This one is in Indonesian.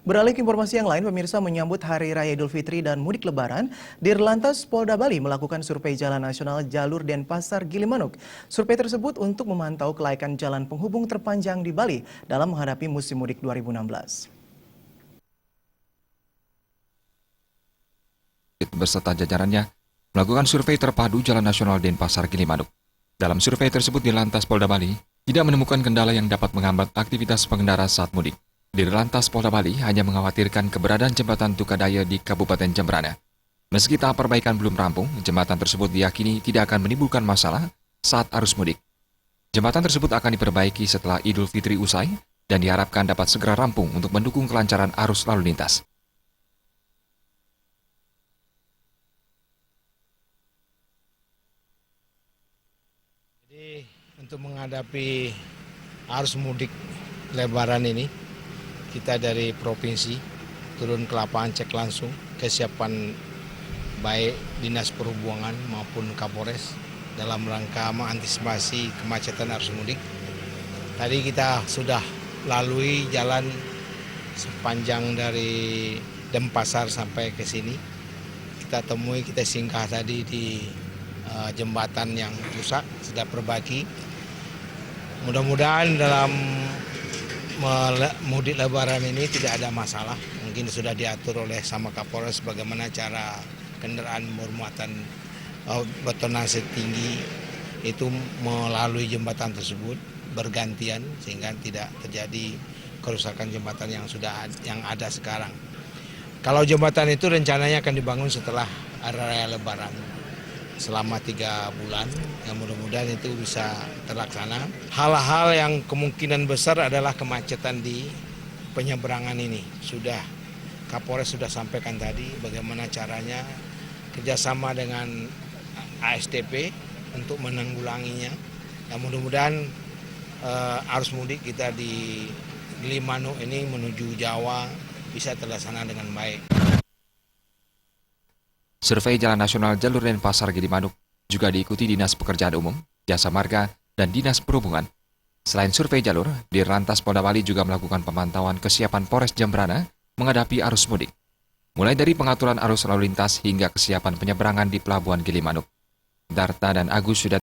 Beralih ke informasi yang lain, pemirsa menyambut Hari Raya Idul Fitri dan Mudik Lebaran, Dirlantas Polda Bali melakukan survei jalan nasional jalur Denpasar Gilimanuk. Survei tersebut untuk memantau kelaikan jalan penghubung terpanjang di Bali dalam menghadapi musim mudik 2016. Beserta jajarannya melakukan survei terpadu Jalan Nasional Denpasar Gilimanuk. Dalam survei tersebut, Dirlantas Polda Bali tidak menemukan kendala yang dapat menghambat aktivitas pengendara saat mudik. Dirlantas Polda Bali hanya mengkhawatirkan keberadaan jembatan Tukadaya di Kabupaten Jemberana. Meski tahap perbaikan belum rampung, jembatan tersebut diyakini tidak akan menimbulkan masalah saat arus mudik. Jembatan tersebut akan diperbaiki setelah Idul Fitri usai dan diharapkan dapat segera rampung untuk mendukung kelancaran arus lalu lintas. Jadi untuk menghadapi arus mudik Lebaran ini, kita dari provinsi turun ke lapangan cek langsung kesiapan baik Dinas Perhubungan maupun Kapolres dalam rangka mengantisipasi kemacetan arus mudik. Tadi kita sudah lalui jalan sepanjang dari Denpasar sampai ke sini. Kita temui, kita singgah tadi di jembatan yang rusak, sudah perbaiki. Mudah-mudahan dalam mudik Lebaran ini tidak ada masalah. Mungkin sudah diatur oleh sama Kapolres bagaimana cara kendaraan bermuatan betonase tinggi itu melalui jembatan tersebut bergantian sehingga tidak terjadi kerusakan jembatan yang ada sekarang. Kalau jembatan itu rencananya akan dibangun setelah Hari Raya Lebaran selama 3 bulan, yang mudah-mudahan itu bisa terlaksana. Hal-hal yang kemungkinan besar adalah kemacetan di penyeberangan ini. Kapolres sudah sampaikan tadi bagaimana caranya kerjasama dengan ASDP untuk menanggulanginya. Dan mudah-mudahan arus mudik kita di Gilimanuk ini menuju Jawa bisa terlaksana dengan baik. Survei Jalan Nasional Jalur Denpasar Gilimanuk juga diikuti Dinas Pekerjaan Umum, Jasa Marga, dan Dinas Perhubungan. Selain survei jalur, Dirlantas Polda Bali juga melakukan pemantauan kesiapan Polres Jemberana menghadapi arus mudik. Mulai dari pengaturan arus lalu lintas hingga kesiapan penyeberangan di Pelabuhan Gilimanuk. Darta dan Agus sudah